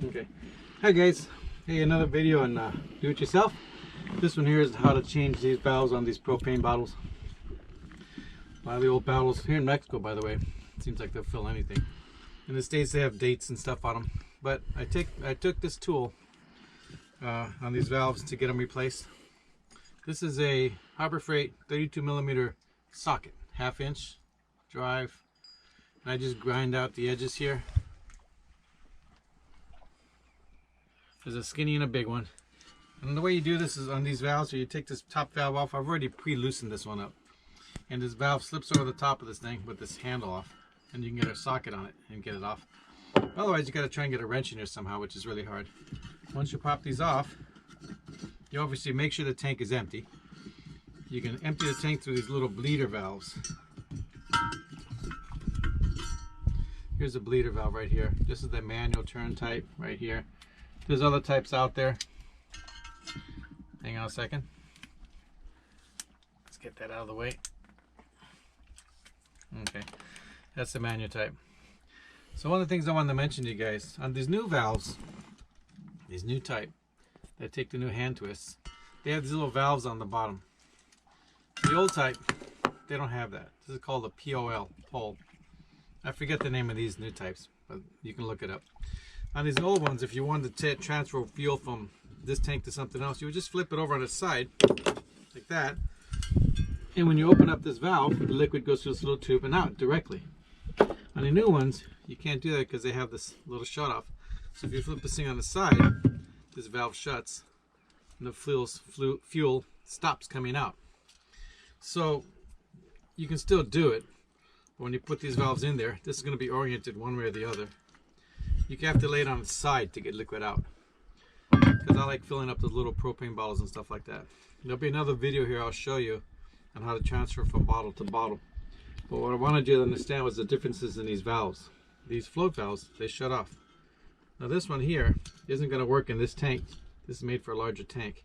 Okay. Hi guys. Hey, another video on do-it-yourself. This one here is how to change these valves on these propane bottles. A lot of the old bottles here in Mexico, by the way, it seems like they'll fill anything. In the States they have dates and stuff on them. But I took this tool on these valves to get them replaced. This is a Harbor Freight 32mm socket, 1/2 inch drive. And I just grind out the edges here. There's a skinny and a big one. And the way you do this is on these valves, so you take this top valve off. I've already pre-loosened this one up. And this valve slips over the top of this thing with this handle off. And you can get a socket on it and get it off. Otherwise, you got to try and get a wrench in here somehow, which is really hard. Once you pop these off, you obviously make sure the tank is empty. You can empty the tank through these little bleeder valves. Here's a bleeder valve right here. This is the manual turn type right here. There's other types out there. Hang on a second. Let's get that out of the way. Okay, that's the manual type. So one of the things I wanted to mention to you guys, on these new valves, these new type, that take the new hand twists, they have these little valves on the bottom. The old type, they don't have that. This is called a POL, pole. I forget the name of these new types, but you can look it up. On these old ones, if you wanted to transfer fuel from this tank to something else, you would just flip it over on its side, like that. And when you open up this valve, the liquid goes through this little tube and out directly. On the new ones, you can't do that because they have this little shut off. So if you flip this thing on the side, this valve shuts and the fuel stops coming out. So you can still do it, but when you put these valves in there, this is going to be oriented one way or the other. You have to lay it on its side to get liquid out, because I like filling up those little propane bottles and stuff like that. There'll be another video here I'll show you on how to transfer from bottle to bottle. But what I wanted you to understand was the differences in these valves. These float valves, they shut off. Now this one here isn't going to work in this tank. This is made for a larger tank.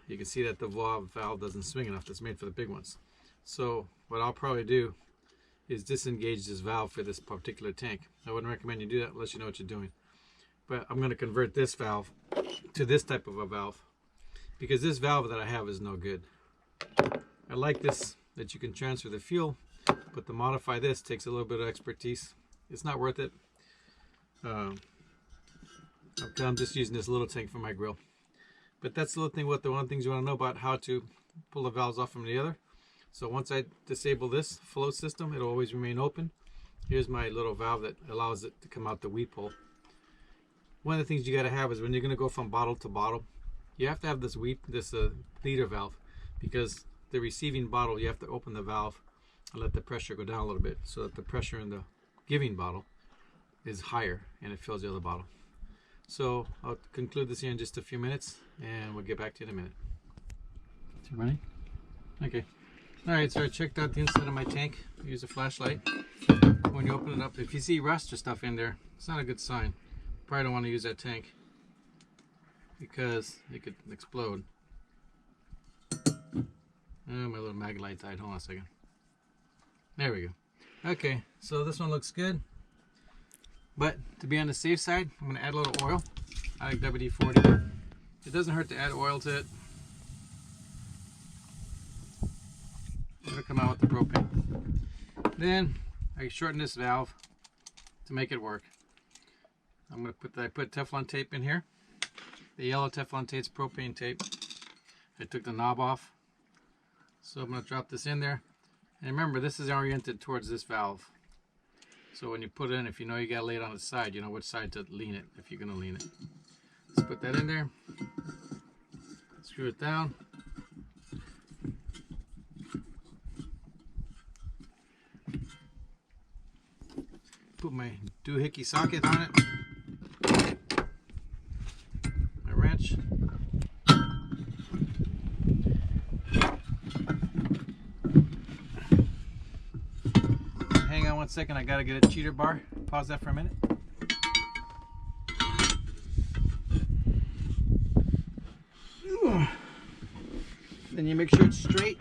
You can see that the valve doesn't swing enough. That's made for the big ones. So what I'll probably do is disengage this valve for this particular tank. I wouldn't recommend you do that unless you know what you're doing. But I'm going to convert this valve to this type of a valve, because this valve that I have is no good. I like this, that you can transfer the fuel, but to modify this takes a little bit of expertise. It's not worth it. I'm just using this little tank for my grill. But that's the little thing, one of the things you want to know about how to pull the valves off from the other. So once I disable this flow system, it'll always remain open. Here's my little valve that allows it to come out the weep hole. One of the things you got to have is when you're going to go from bottle to bottle, you have to have this bleeder valve, because the receiving bottle, you have to open the valve and let the pressure go down a little bit, so that the pressure in the giving bottle is higher and it fills the other bottle. So I'll conclude this here in just a few minutes, and we'll get back to you in a minute. Is it running? Okay. Alright, so I checked out the inside of my tank. Use a flashlight. When you open it up, if you see rust or stuff in there, it's not a good sign. Probably don't want to use that tank, because it could explode. Oh, my little mag light died. Hold on a second. There we go. Okay, so this one looks good. But to be on the safe side, I'm going to add a little oil. I like WD-40. It doesn't hurt to add oil to it. It'll come out with the propane. Then I shorten this valve to make it work. I'm going to put Teflon tape in here. The yellow Teflon tape's propane tape. I took the knob off. So I'm going to drop this in there. And remember, this is oriented towards this valve. So when you put it in, if you know you got to lay it on its side, you know which side to lean it, if you're going to lean it. Let's put that in there. Screw it down. Put my doohickey socket on it. My wrench. Hang on one second, I gotta get a cheater bar. Pause that for a minute. Then you make sure it's straight.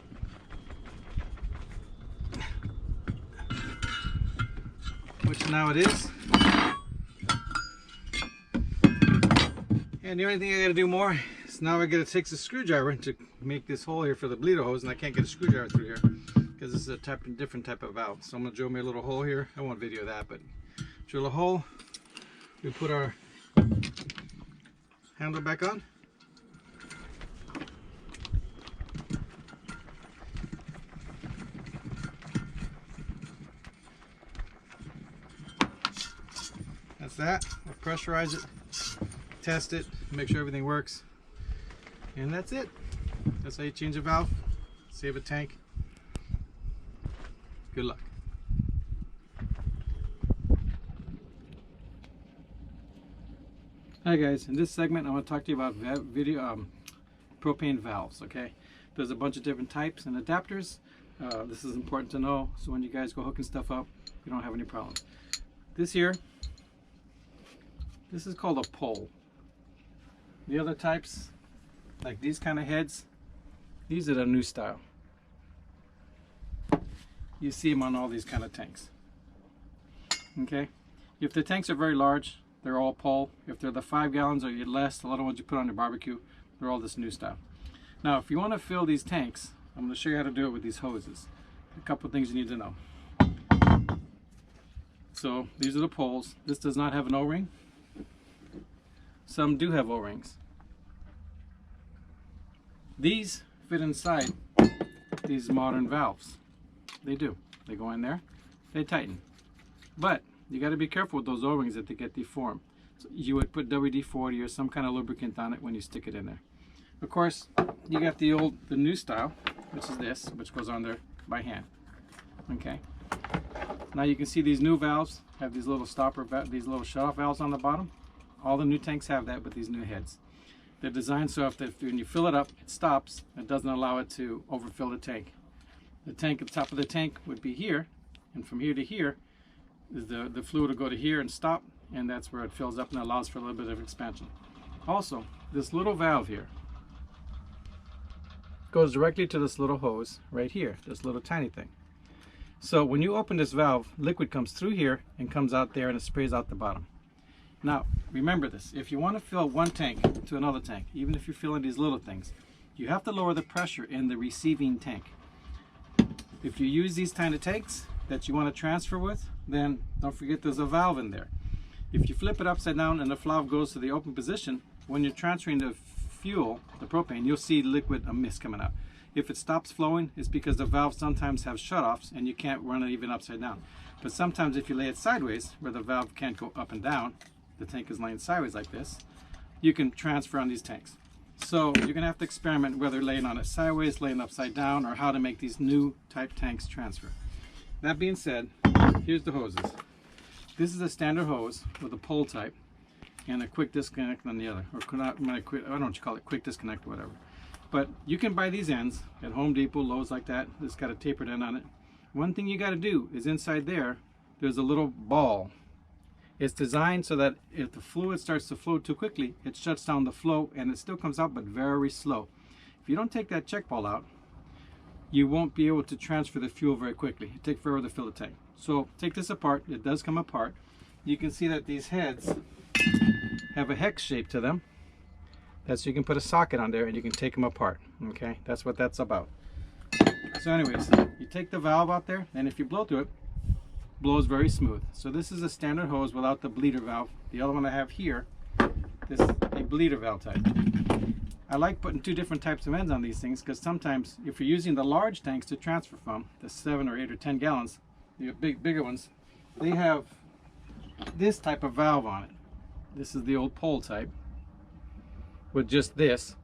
Which now it is. And the only thing I gotta do more is now I gotta take the screwdriver to make this hole here for the bleeder hose, and I can't get a screwdriver through here because this is a different type of valve. So I'm gonna drill me a little hole here. I won't video that, but drill a hole. We put our handle back on. That's that. We'll pressurize it, test it, make sure everything works, and that's it. That's how you change a valve, save a tank. Good luck. Hi guys, in this segment I want to talk to you about propane valves. Okay, there's a bunch of different types and adapters. This is important to know, so when you guys go hooking stuff up, you don't have any problems. This here, this is called a pole. The other types, like these kind of heads, these are the new style. You see them on all these kind of tanks. Okay, if the tanks are very large, they're all pole. If they're the 5 gallons or less, a lot of ones you put on your barbecue, they're all this new style. Now, if you want to fill these tanks, I'm going to show you how to do it with these hoses. A couple of things you need to know. So these are the poles. This does not have an O-ring. Some do have O-rings. These fit inside these modern valves. They do. They go in there, they tighten. But you got to be careful with those O-rings that they get deformed. So you would put WD-40 or some kind of lubricant on it when you stick it in there. Of course, you got the new style, which is this, which goes on there by hand. Okay. Now you can see these new valves have these little these little shut-off valves on the bottom. All the new tanks have that with these new heads. They're designed so if when you fill it up, it stops. It doesn't allow it to overfill the tank. The tank at the top of the tank would be here, and from here to here, the fluid will go to here and stop, and that's where it fills up and allows for a little bit of expansion. Also, this little valve here goes directly to this little hose right here, this little tiny thing. So when you open this valve, liquid comes through here and comes out there and it sprays out the bottom. Now, remember this, if you want to fill one tank to another tank, even if you're filling these little things, you have to lower the pressure in the receiving tank. If you use these kind of tanks that you want to transfer with, then don't forget there's a valve in there. If you flip it upside down and the valve goes to the open position, when you're transferring the fuel, the propane, you'll see liquid, a mist coming out. If it stops flowing, it's because the valves sometimes have shutoffs and you can't run it even upside down. But sometimes if you lay it sideways, where the valve can't go up and down, the tank is laying sideways like this, you can transfer on these tanks. So you're gonna have to experiment whether laying on it sideways, laying upside down, or how to make these new type tanks transfer. That being said, here's the hoses. This is a standard hose with a pole type and a quick disconnect on the other, or I don't know what you call it, quick disconnect or whatever. But you can buy these ends at Home Depot, Lowe's, like that. It's got a tapered end on it. One thing you got to do is inside there's a little ball. It's designed so that if the fluid starts to flow too quickly, it shuts down the flow and it still comes out, but very slow. If you don't take that check ball out, you won't be able to transfer the fuel very quickly. It takes forever to fill the tank. So take this apart. It does come apart. You can see that these heads have a hex shape to them. That's so you can put a socket on there and you can take them apart. Okay, that's what that's about. So anyways, you take the valve out there, and if you blow through it, blows very smooth. So this is a standard hose without the bleeder valve. The other one I have here, this is a bleeder valve type. I like putting two different types of ends on these things because sometimes if you're using the large tanks to transfer from, the 7 or 8 or 10 gallons, the bigger ones, they have this type of valve on it. This is the old pole type with just this.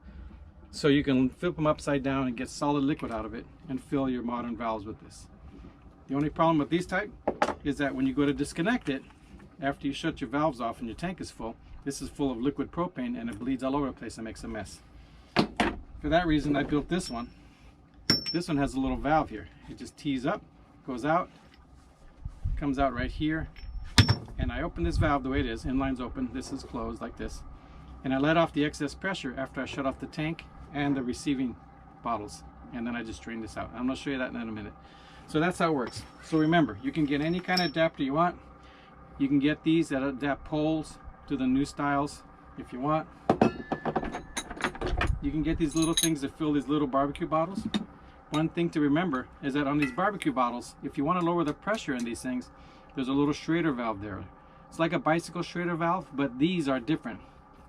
So you can flip them upside down and get solid liquid out of it and fill your modern valves with this. The only problem with these type is that when you go to disconnect it, after you shut your valves off and your tank is full, this is full of liquid propane and it bleeds all over the place and makes a mess. For that reason, I built this one. This one has a little valve here. It just tees up, goes out, comes out right here, and I open this valve the way it is. Inline's open, this is closed like this. And I let off the excess pressure after I shut off the tank and the receiving bottles. And then I just drain this out. I'm going to show you that in a minute. So that's how it works. So remember, you can get any kind of adapter you want. You can get these that adapt poles to the new styles if you want. you can get these little things to fill these little barbecue bottles. One thing to remember is that on these barbecue bottles, if you want to lower the pressure in these things, there's a little Schrader valve there. It's like a bicycle Schrader valve, but these are different.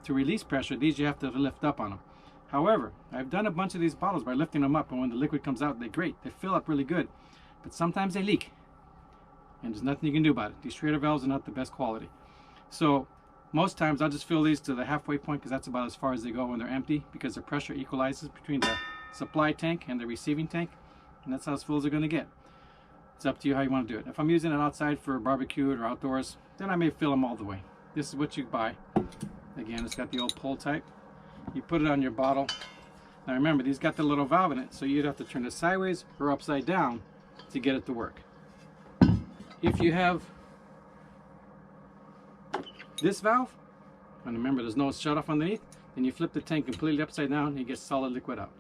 To release pressure, these you have to lift up on them. However, I've done a bunch of these bottles by lifting them up, and when the liquid comes out, they're great. They fill up really good, but sometimes they leak, and there's nothing you can do about it. These Schrader valves are not the best quality. So most times I'll just fill these to the halfway point, because that's about as far as they go when they're empty, because the pressure equalizes between the supply tank and the receiving tank, and that's how as full as they're going to get. It's up to you how you want to do it. If I'm using it outside for barbecue or outdoors, then I may fill them all the way. This is what you buy. Again, it's got the old pull type. You put it on your bottle. Now remember, these got the little valve in it, so you'd have to turn it sideways or upside down to get it to work. If you have this valve, and remember there's no shut off underneath, then you flip the tank completely upside down and you get solid liquid out.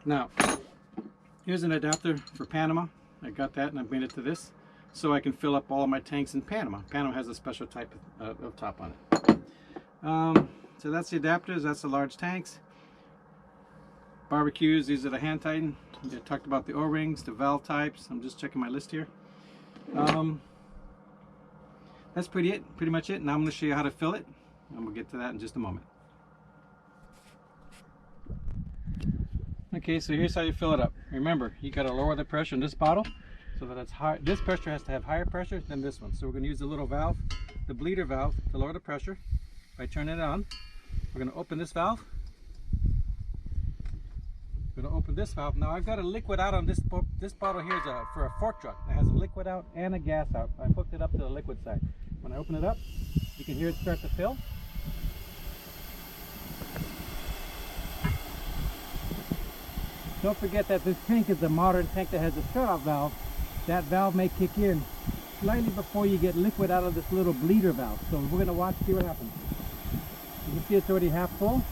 Now, here's an adapter for Panama. I got that and I've made it to this, so I can fill up all of my tanks in Panama. Panama has a special type of top on it. So that's the adapters, that's the large tanks. Barbecues, these are the hand tighten. I talked about the O-rings, the valve types. I'm just checking my list here. That's pretty much it. Now I'm going to show you how to fill it, and we'll get to that in just a moment. Okay, so here's how you fill it up. Remember, you got to lower the pressure in this bottle so that it's high. This pressure has to have higher pressure than this one. So we're going to use the little valve, the bleeder valve, to lower the pressure by turning it on. We're going to open this valve. We're going to open this valve. Now I've got a liquid out on this bottle here is for a fork truck. It has a liquid out and a gas out. I hooked it up to the liquid side. When I open it up, you can hear it start to fill. Don't forget that this tank is a modern tank that has a shut-off valve. That valve may kick in slightly before you get liquid out of this little bleeder valve. So we're going to watch, see what happens. You can see it's already half full.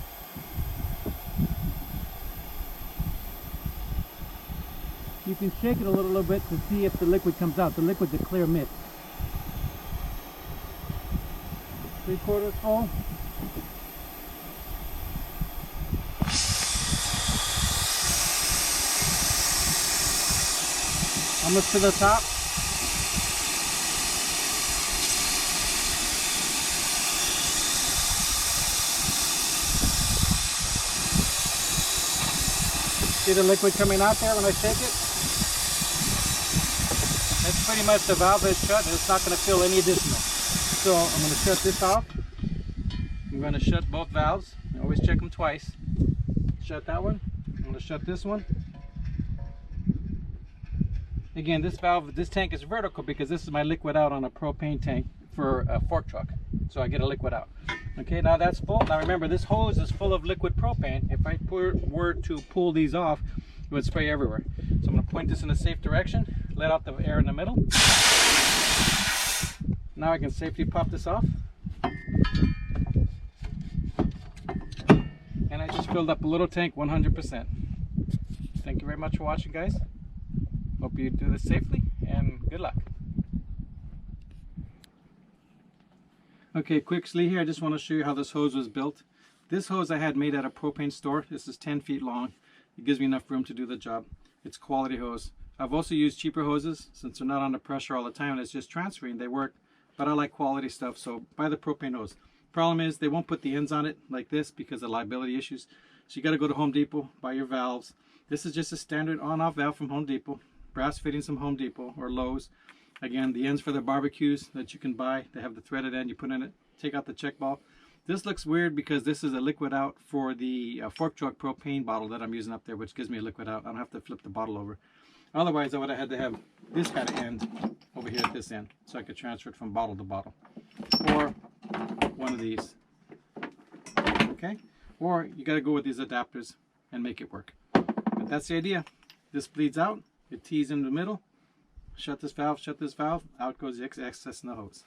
You can shake it a little bit to see if the liquid comes out. The liquid's a clear mist. 3/4 full. Almost to the top. See the liquid coming out there when I shake it? That's pretty much the valve is shut, and it's not going to fill any additional. So I'm going to shut this off. I'm going to shut both valves. I always check them twice. Shut that one. I'm going to shut this one. Again, this valve, this tank is vertical because this is my liquid out on a propane tank for a fork truck. So I get a liquid out. Okay, now that's full. Now remember, this hose is full of liquid propane. If I were to pull these off, it would spray everywhere. So I'm going to point this in a safe direction, let out the air in the middle. Now I can safely pop this off. And I just filled up a little tank 100%. Thank you very much for watching, guys. Hope you do this safely, and good luck. Okay, quickly here, I just want to show you how this hose was built. This hose I had made at a propane store. This is 10 feet long. It gives me enough room to do the job. It's quality hose. I've also used cheaper hoses since they're not under pressure all the time and it's just transferring. They work, but I like quality stuff, so buy the propane hose. Problem is they won't put the ends on it like this because of liability issues. So you got to go to Home Depot, buy your valves. This is just a standard on-off valve from Home Depot. Brass fittings from Home Depot or Lowe's. Again, the ends for the barbecues that you can buy. They have the threaded end. You put in it, take out the check ball. This looks weird because this is a liquid out for the fork truck propane bottle that I'm using up there, which gives me a liquid out. I don't have to flip the bottle over. Otherwise, I would have had to have this kind of end over here at this end so I could transfer it from bottle to bottle. Or one of these. Okay? Or you got to go with these adapters and make it work. But that's the idea. This bleeds out. It tees in the middle. Shut this valve, out goes the excess in the hose.